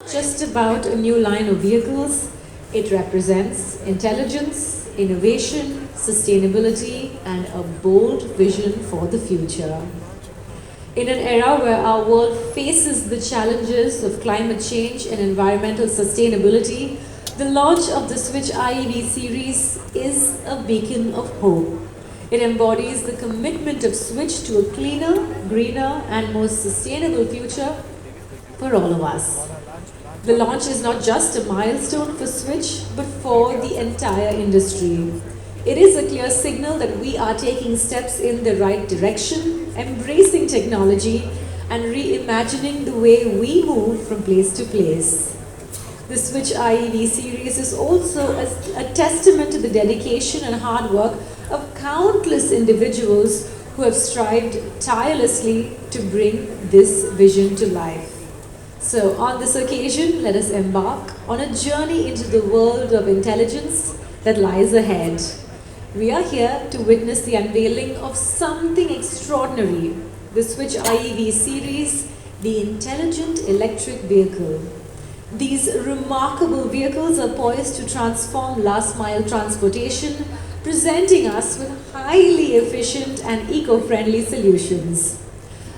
Just about a new line of vehicles. It represents intelligence, innovation, sustainability, and a bold vision for the future. In an era where our world faces the challenges of climate change and environmental sustainability, the launch of the SWITCH IeV Series is a beacon of hope. It embodies the commitment of Switch to a cleaner, greener, and more sustainable future for all of us. The launch is not just a milestone for Switch, but for the entire industry. It is a clear signal that we are taking steps in the right direction, embracing technology, and reimagining the way we move from place to place. The SWITCH IeV Series is also a testament to the dedication and hard work of countless individuals who have strived tirelessly to bring this vision to life. So on this occasion, let us embark on a journey into the world of intelligence that lies ahead. We are here to witness the unveiling of something extraordinary, the SWITCH IeV Series, the intelligent electric vehicle. These remarkable vehicles are poised to transform last-mile transportation, presenting us with highly efficient and eco-friendly solutions.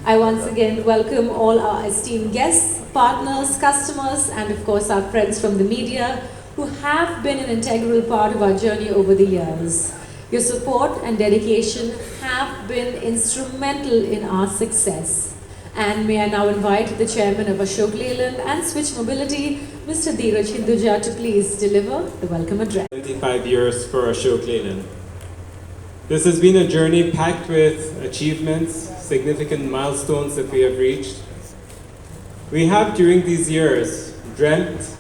I once again welcome all our esteemed guests, partners, customers, and of course our friends from the media who have been an integral part of our journey over the years. Your support and dedication have been instrumental in our success. And may I now invite the chairman of Ashok Leyland and Switch Mobility, Mr. Dheeraj Hinduja, to please deliver the welcome address. 25 years for Ashok Leyland. This has been a journey packed with achievements, significant milestones that we have reached. We have during these years dreamt,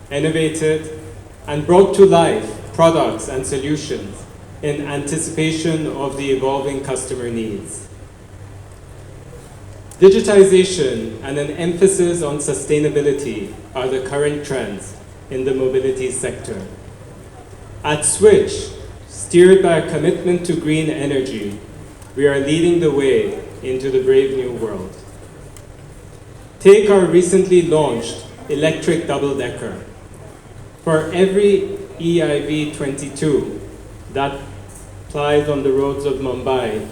innovated, and brought to life products and solutions in anticipation of the evolving customer needs. Digitization and an emphasis on sustainability are the current trends in the mobility sector. At Switch, steered by a commitment to green energy, we are leading the way into the brave new world. Take our recently launched electric double-decker. For every EIV 22 that plies on the roads of Mumbai,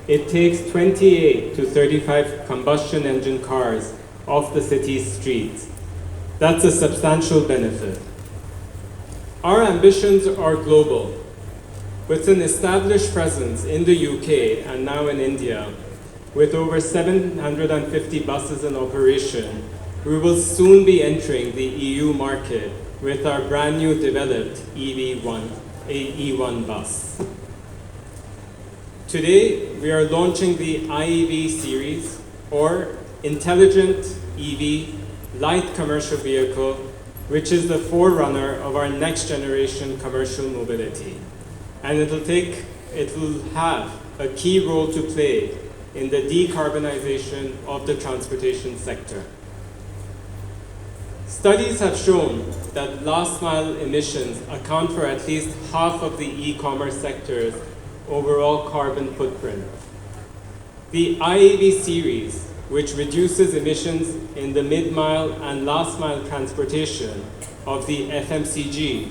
it takes 28 to 35 combustion engine cars off the city's streets. That's a substantial benefit. Our ambitions are global. With an established presence in the UK and now in India, with over 750 buses in operation, we will soon be entering the EU market with our brand new developed E1 bus. Today, we are launching the IeV Series, or Intelligent EV Light Commercial Vehicle, which is the forerunner of our next generation commercial mobility. And it will have a key role to play in the decarbonization of the transportation sector. Studies have shown that last mile emissions account for at least half of the e-commerce sector's overall carbon footprint. The IeV Series, which reduces emissions in the mid-mile and last-mile transportation of the FMCG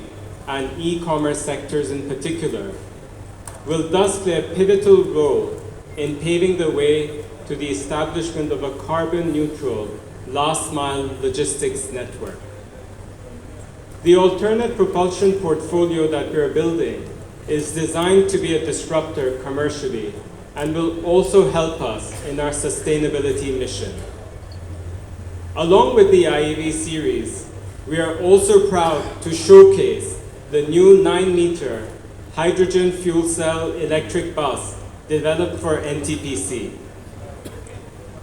and e-commerce sectors in particular, will thus play a pivotal role in paving the way to the establishment of a carbon-neutral last-mile logistics network. The alternate propulsion portfolio that we are building is designed to be a disruptor commercially and will also help us in our sustainability mission. Along with the IeV Series, we are also proud to showcase the new 9-meter hydrogen fuel cell electric bus developed for NTPC.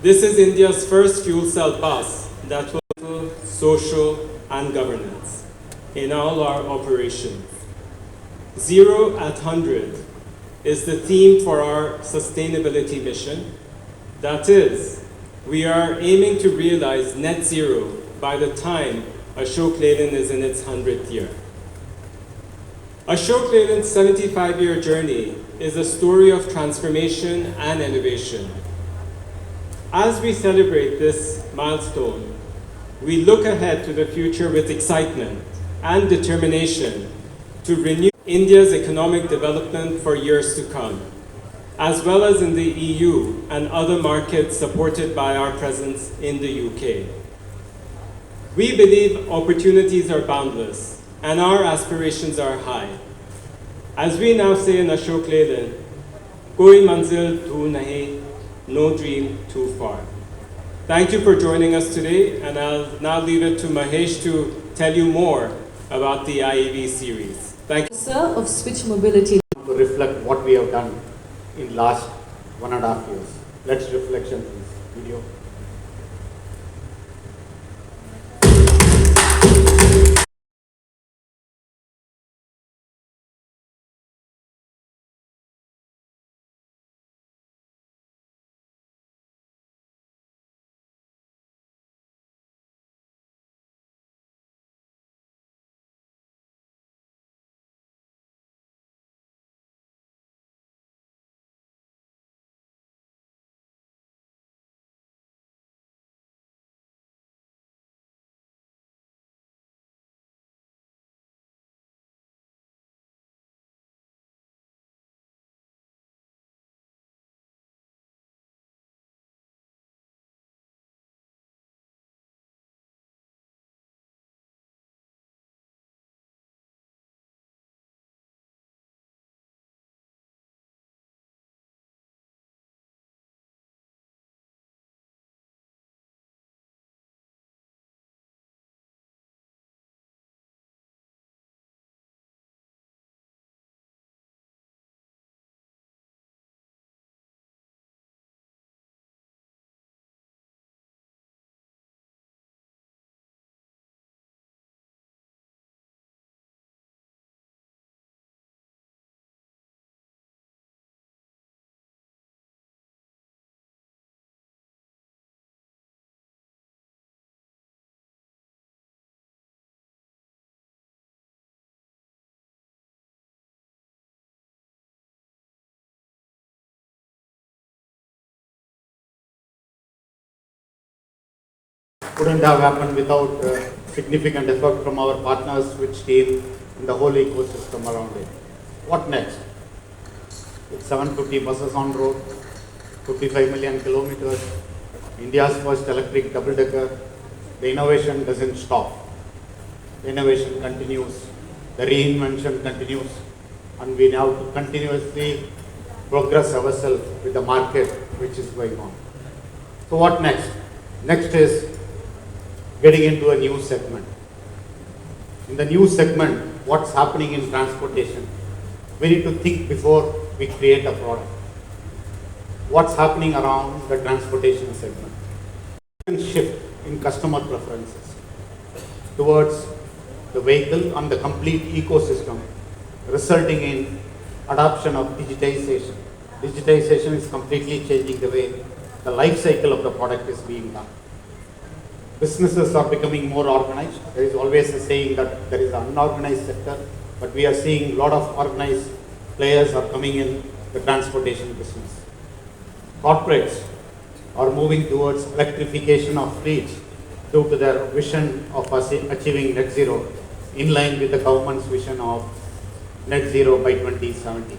This is India's first fuel cell bus that will social and governance in all our operations. 0 at 100 is the theme for our sustainability mission. That is, we are aiming to realize net zero by the time Ashok Leyland is in its 100th year. Ashok Leyland's 75-year journey is a story of transformation and innovation. As we celebrate this milestone, We look ahead to the future with excitement and determination to renew India's economic development for years to come, as well as in the EU and other markets supported by our presence in the UK. We believe opportunities are boundless and our aspirations are high. As we now say in Ashok Leyland, koi manzil dhoor nahi, no dream too far. Thank you for joining us today, and I'll now leave it to Mahesh to tell you more about the IeV series. Thank you. Sir of Switch Mobility. To reflect what we have done in last 1.5 years. Let's reflection please. Video. Couldn't have happened without significant effort from our partners, SWITCH team, and the whole ecosystem around it. What next? With 750 buses on road, 55 million kilometers, India's first electric double-decker, the innovation doesn't stop. The innovation continues, the reinvention continues, and we now have to continuously progress ourselves with the market which is going on. So what next? Next is getting into a new segment. In the new segment, what's happening in transportation? We need to think before we create a product. What's happening around the transportation segment? Shift in customer preferences towards the vehicle and the complete ecosystem, resulting in adoption of digitization. Digitization is completely changing the way the life cycle of the product is being done. Businesses are becoming more organized. There is always a saying that there is an unorganized sector, but we are seeing a lot of organized players are coming in the transportation business. Corporates are moving towards electrification of fleets due to their vision of achieving net zero, in line with the government's vision of net zero by 2070.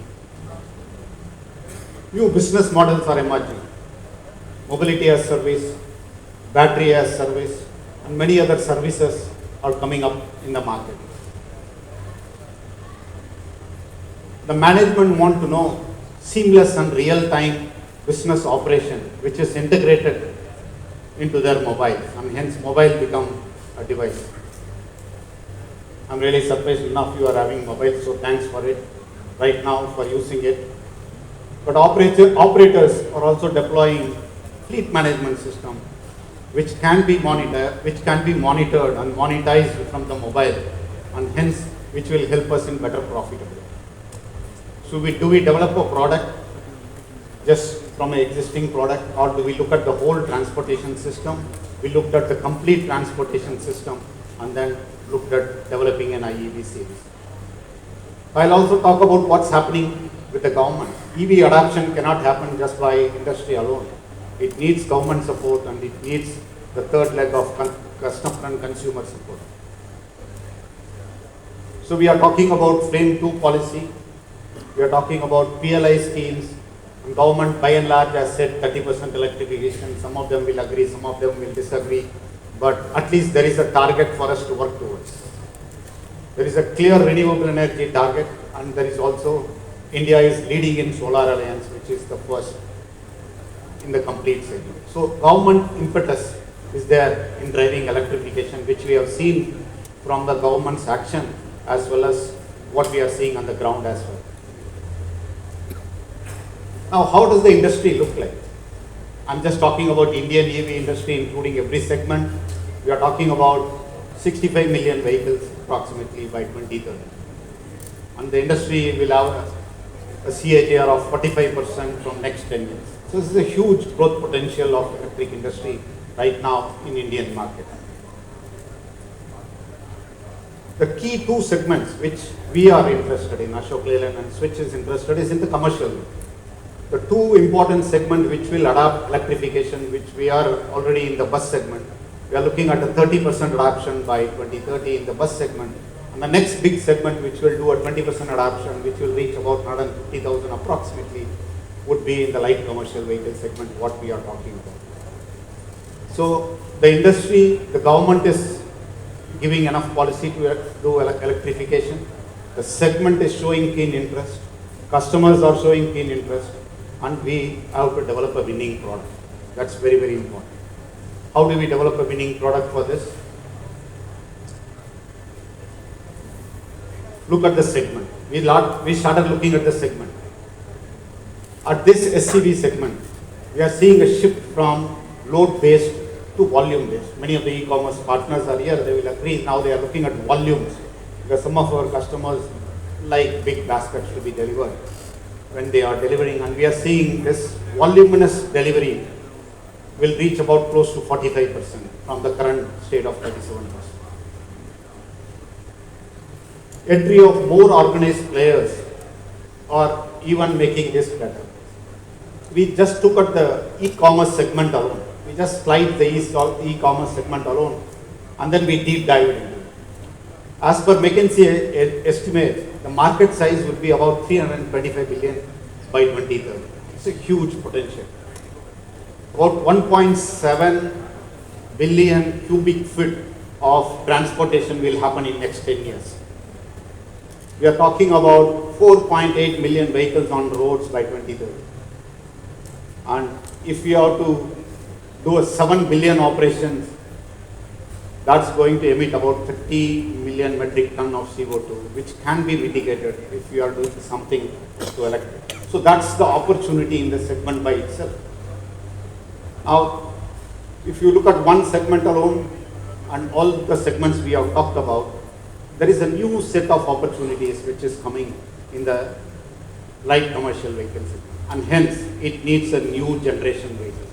New business models are emerging. Mobility as service, battery as service, and many other services are coming up in the market. The management want to know seamless and real-time business operation, which is integrated into their mobiles, and hence mobile become a device. I'm really surprised none of you are having mobiles, so thanks for it right now for using it. But operators are also deploying fleet management system, which can be monitored and monetized from the mobile, and hence which will help us in better profitability. So do we develop a product just from an existing product, or do we look at the whole transportation system? We looked at the complete transportation system and then looked at developing an IeV series. I'll also talk about what's happening with the government. EV adoption cannot happen just by industry alone. It needs government support and it needs the third leg of customer and consumer support. So we are talking about frame 2 policy, we are talking about PLI schemes, and government by and large has said 30% electrification. Some of them will agree, some of them will disagree, but at least there is a target for us to work towards. There is a clear renewable energy target, and there is also, India is leading in Solar Alliance, which is the first in the complete segment. So government impetus is there in driving electrification, which we have seen from the government's action as well as what we are seeing on the ground as well. Now, how does the industry look like? I'm just talking about Indian EV industry, including every segment. We are talking about 65 million vehicles approximately by 2030. And the industry will have a CAGR of 45% from next 10 years. So this is a huge growth potential of the electric industry right now in Indian market. The key 2 segments which we are interested in, Ashok Leyland and Switch is interested, is in the commercial. The 2 important segments which will adopt electrification, which we are already in the bus segment. We are looking at a 30% adoption by 2030 in the bus segment. And the next big segment which will do a 20% adoption, which will reach about 150,000 approximately, would be in the light commercial vehicle segment, what we are talking about. So the industry, the government is giving enough policy to do electrification. The segment is showing keen interest. Customers are showing keen interest. And we have to develop a winning product. That's very, very important. How do we develop a winning product for this? Look at the segment. We started looking at the segment. At this SCV segment, we are seeing a shift from load-based to volume-based. Many of the e-commerce partners are here, they will agree. Now they are looking at volumes, because some of our customers like big baskets to be delivered when they are delivering, and we are seeing this voluminous delivery will reach about close to 45% from the current state of 37%. Entry of more organized players are even making this better. We just took at the e-commerce segment alone. We just slide the e-commerce segment alone, and then we deep dive into it. As per McKinsey estimate, the market size would be about 325 billion by 2030. It's a huge potential. About 1.7 billion cubic feet of transportation will happen in next 10 years. We are talking about 4.8 million vehicles on roads by 2030. And if we are to do a 7 billion operations, that's going to emit about 30 million metric ton of CO2, which can be mitigated if we are doing something to electric. So that's the opportunity in the segment by itself. Now, if you look at one segment alone and all the segments we have talked about, there is a new set of opportunities which is coming in the light commercial vehicles, and hence it needs a new generation vehicle.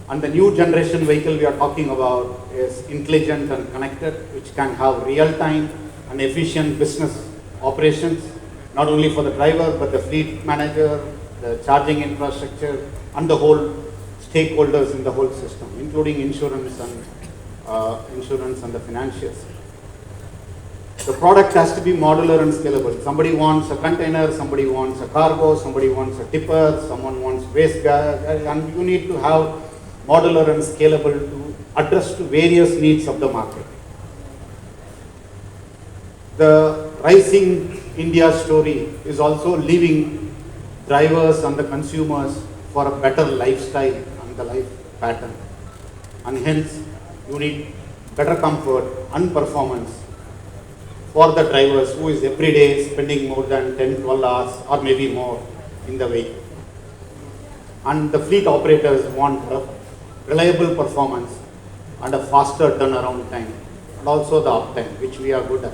And the new generation vehicle we are talking about is intelligent and connected, which can have real-time and efficient business operations, not only for the driver, but the fleet manager, the charging infrastructure, and the whole stakeholders in the whole system, including insurance and the financials. The product has to be modular and scalable. Somebody wants a container, somebody wants a cargo, somebody wants a tipper, someone wants waste gas, and you need to have modular and scalable to address to various needs of the market. The rising India story is also leaving drivers and the consumers for a better lifestyle and the life pattern. And hence, you need better comfort and performance for the drivers who is every day spending more than 10-12 hours or maybe more in the vehicle. And the fleet operators want reliable performance and a faster turnaround time, and also the uptime, which we are good at.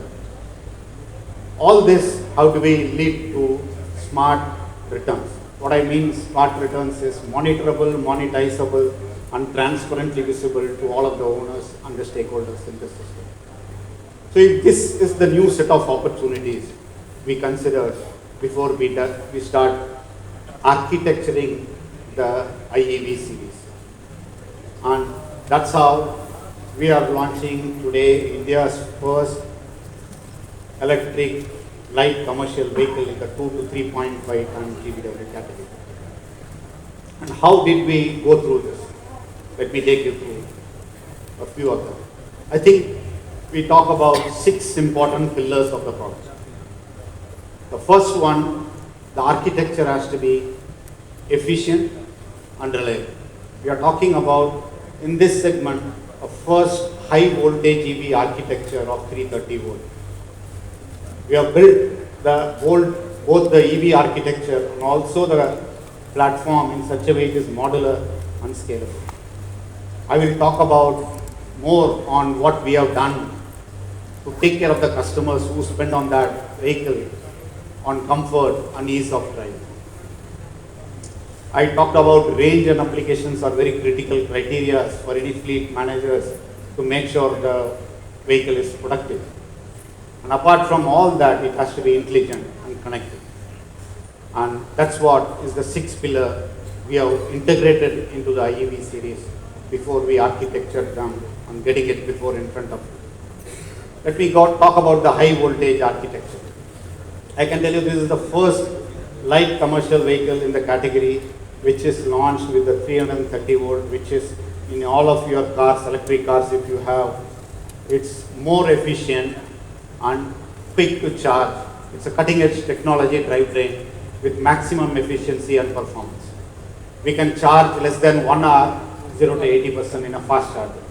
All this, how do we lead to smart returns? What I mean smart returns is monitorable, monetizable, and transparently visible to all of the owners and the stakeholders in the system. So if this is the new set of opportunities we consider before we start architecturing the IeV series. And That's how we are launching today India's first electric light commercial vehicle in the 2 to 3.5 ton GVW category. And how did we go through this? Let me take you through a few of them. I think we talk about 6 important pillars of the product. The first one, the architecture has to be efficient and reliable. We are talking about, in this segment, a first high voltage EV architecture of 330 volt. We have built both the EV architecture and also the platform in such a way it is modular and scalable. I will talk about more on what we have done to take care of the customers who spend on that vehicle on comfort and ease of driving. I talked about range and applications are very critical criteria for any fleet managers to make sure the vehicle is productive. And apart from all that, it has to be intelligent and connected. And that's what is the 6th pillar we have integrated into the IeV series before we architectured them and getting it before in front of you. Let me talk about the high voltage architecture. I can tell you this is the first light commercial vehicle in the category which is launched with the 330 volt, which is in all of your cars, electric cars if you have. It's more efficient and quick to charge. It's a cutting edge technology drivetrain with maximum efficiency and performance. We can charge less than 1 hour, 0 to 80% in a fast charger.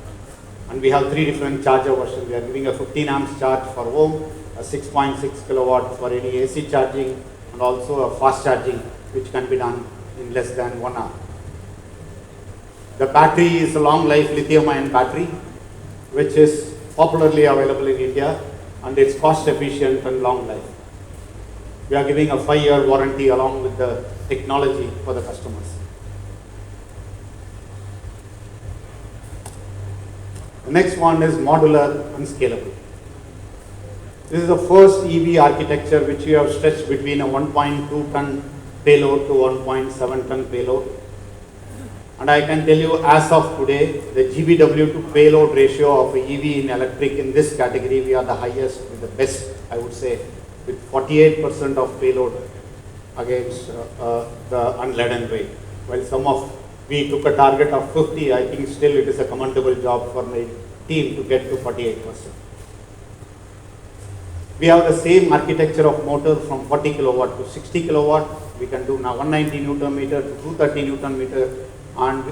And we have 3 different charger versions. We are giving a 15 amps charge for home, a 6.6 kilowatt for any AC charging, and also a fast charging which can be done in less than 1 hour. The battery is a long life lithium ion battery which is popularly available in India, and it's cost efficient and long life. We are giving a 5-year warranty along with the technology for the customers. The next one is modular and scalable. This is the first EV architecture which we have stretched between a 1.2 ton payload to 1.7 ton payload. And I can tell you as of today, the GVW to payload ratio of EV in electric in this category, we are the highest, with the best, I would say, with 48% of payload against the unladen weight. While we took a target of 50, I think still it is a commendable job for my team to get to 48%. We have the same architecture of motor from 40 kilowatt to 60 kilowatt. We can do now 190 Newton meter to 230 Newton meter, and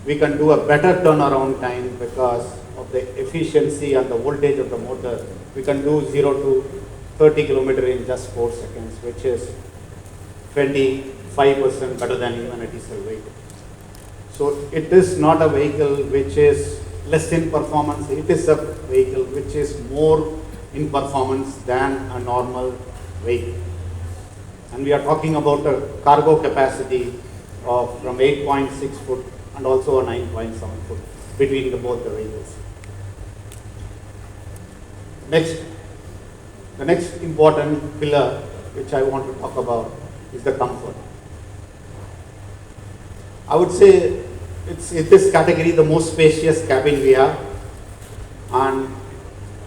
we can do a better turnaround time because of the efficiency and the voltage of the motor. We can do 0 to 30 kilometer in just 4 seconds, which is 25% better than even a diesel vehicle. So it is not a vehicle which is less in performance. It is a vehicle which is more in performance than a normal vehicle. And we are talking about a cargo capacity of from 8.6 foot and also a 9.7 foot between both the vehicles. The next important pillar which I want to talk about is the comfort. I would say it's in this category the most spacious cabin we have, and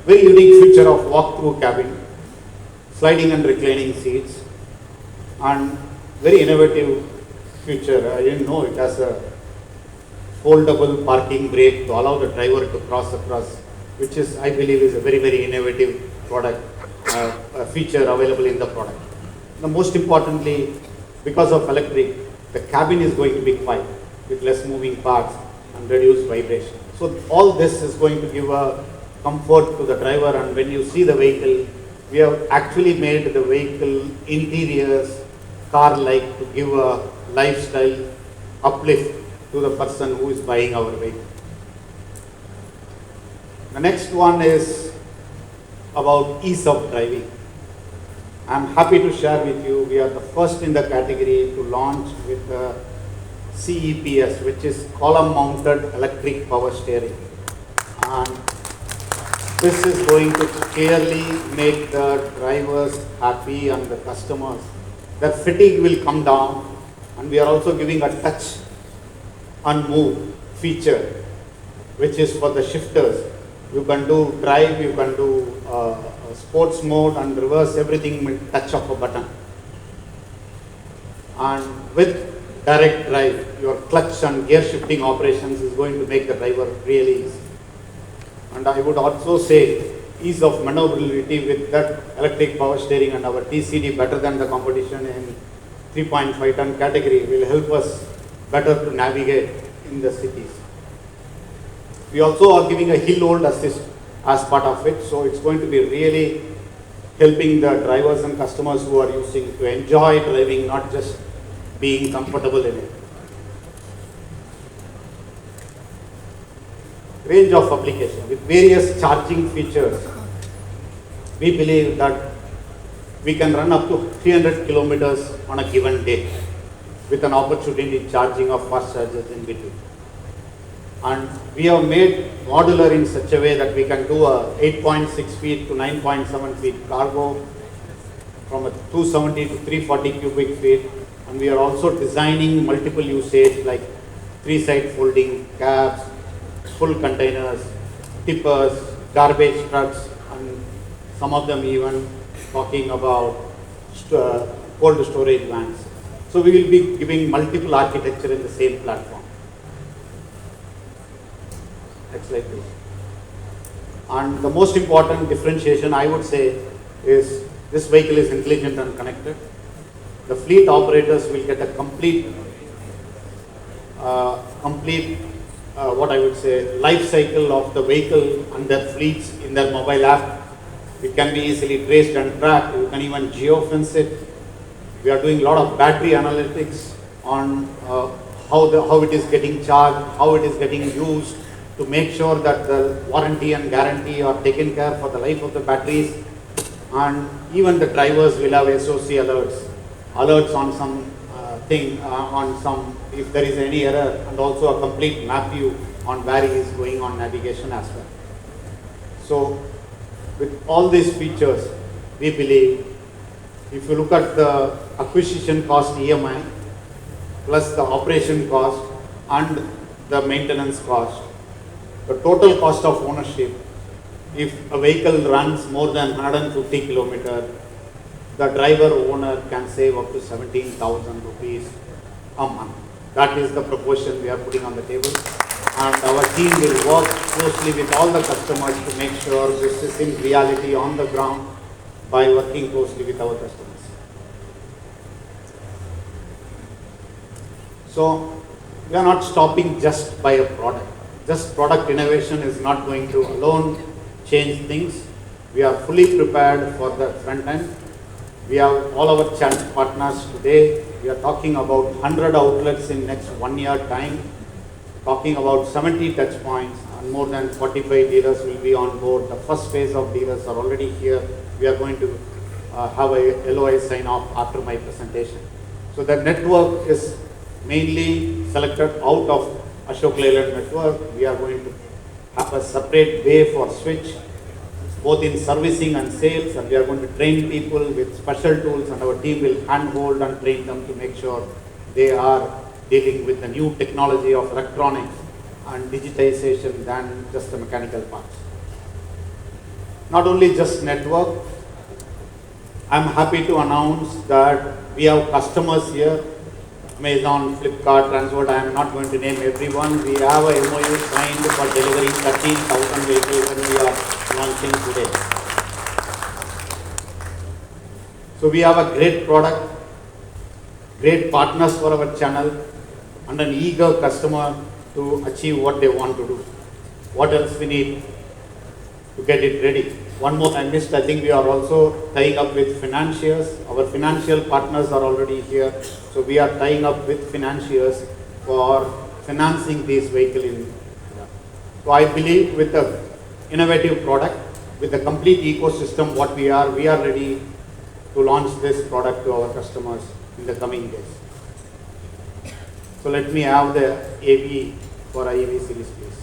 very unique feature of walk-through cabin, sliding and reclining seats, and very innovative feature. I didn't know it has a foldable parking brake to allow the driver to cross across, which is, I believe, is a very, very innovative product, a feature available in the product. Now, most importantly, because of electric, the cabin is going to be quiet with less moving parts and reduced vibration. So all this is going to give a comfort to the driver, and when you see the vehicle, we have actually made the vehicle interiors car-like to give a lifestyle uplift to the person who is buying our vehicle. The next one is about ease of driving. I'm happy to share with you, we are the first in the category to launch with the CEPS, which is column mounted electric power steering. And this is going to clearly make the drivers happy and the customers. The fatigue will come down, and we are also giving a touch and move feature which is for the shifters. You can do drive, you can do sports mode and reverse, everything with touch of a button. And with direct drive, your clutch and gear shifting operations is going to make the driver really easy. And I would also say ease of maneuverability with that electric power steering and our TCD better than the competition in 3.5 ton category will help us better to navigate in the cities. We also are giving a hill hold assist as part of it, so it's going to be really helping the drivers and customers who are using to enjoy driving, not just being comfortable in it. Range of application with various charging features. We believe that we can run up to 300 kilometers on a given day with an opportunity charging of fast chargers in between. And we have made modular in such a way that we can do a 8.6 feet to 9.7 feet cargo from a 270 to 340 cubic feet. And we are also designing multiple usage like 3-side folding cabs, full containers, tippers, garbage trucks, and some of them even talking about cold storage vans. So we will be giving multiple architecture in the same platform. Next slide, please. And the most important differentiation I would say is this vehicle is intelligent and connected. The fleet operators will get a complete what I would say, life cycle of the vehicle and their fleets in their mobile app. It can be easily traced and tracked. You can even geofence it. We are doing a lot of battery analytics on how it is getting charged, how it is getting used to make sure that the warranty and guarantee are taken care for the life of the batteries. And even the drivers will have SOC alerts on some on some if there is any error, and also a complete map view on where he is going on navigation as well. So with all these features, we believe if you look at the acquisition cost EMI plus the operation cost and the maintenance cost, the total cost of ownership, if a vehicle runs more than 150 kilometers, the driver owner can save up to 17,000 rupees a month. That is the proportion we are putting on the table. And our team will work closely with all the customers to make sure this is in reality on the ground by working closely with our customers. So we are not stopping just by a product. Just product innovation is not going to alone change things. We are fully prepared for the front end. We have all our channel partners today. We are talking about 100 outlets in next 1 year time, talking about 70 touch points, and more than 45 dealers will be on board. The first phase of dealers are already here. We are going to have a LOI sign off after my presentation. So the network is mainly selected out of Ashok Leyland network. We are going to have a separate way for Switch, both in servicing and sales, and we are going to train people with special tools, and our team will handhold and train them to make sure they are dealing with the new technology of electronics and digitization than just the mechanical parts. Not only just network, I'm happy to announce that we have customers here, Amazon, Flipkart, Transport. I am not going to name everyone. We have a MOU signed for delivering 13,000 vehicles when we are launching today. So we have a great product, great partners for our channel, and an eager customer to achieve what they want to do. What else we need to get it ready? One more I missed, I think we are also tying up with financiers. Our financial partners are already here. So we are tying up with financiers for financing this vehicle in. So I believe with the innovative product, with the complete ecosystem what we are ready to launch this product to our customers in the coming days. So let me have the AV for IeV series, please.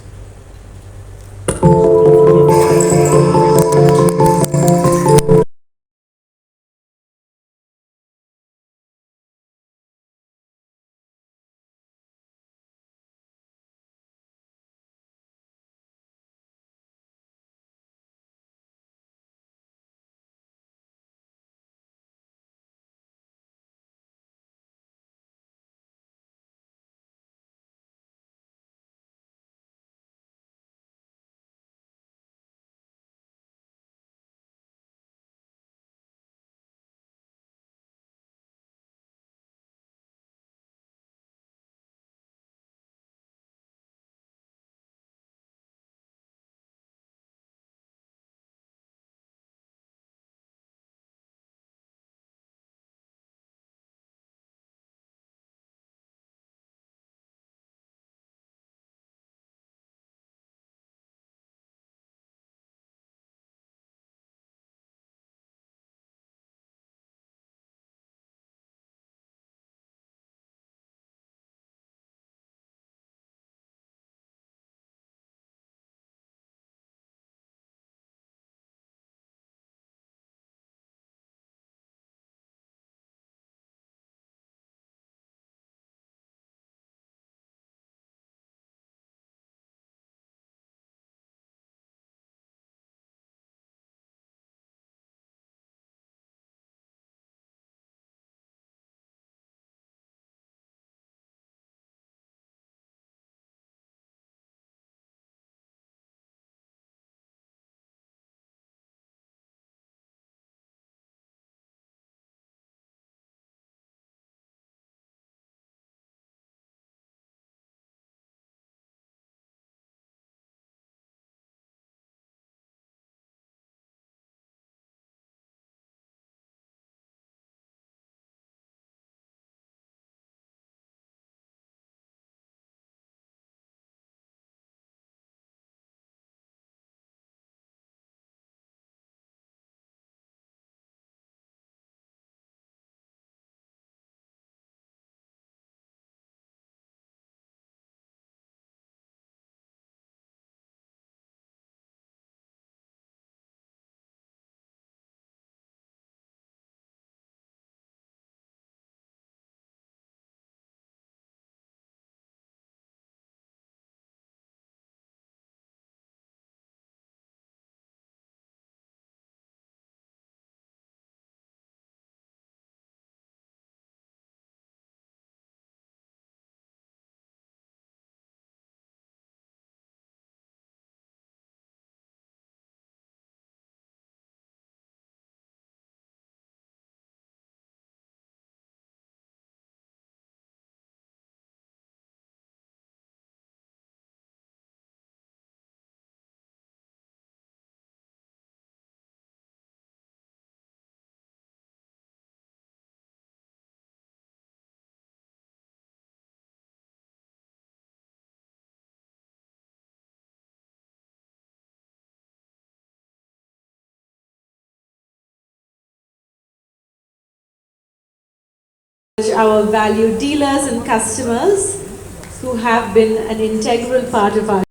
our valued dealers and customers who have been an integral part of our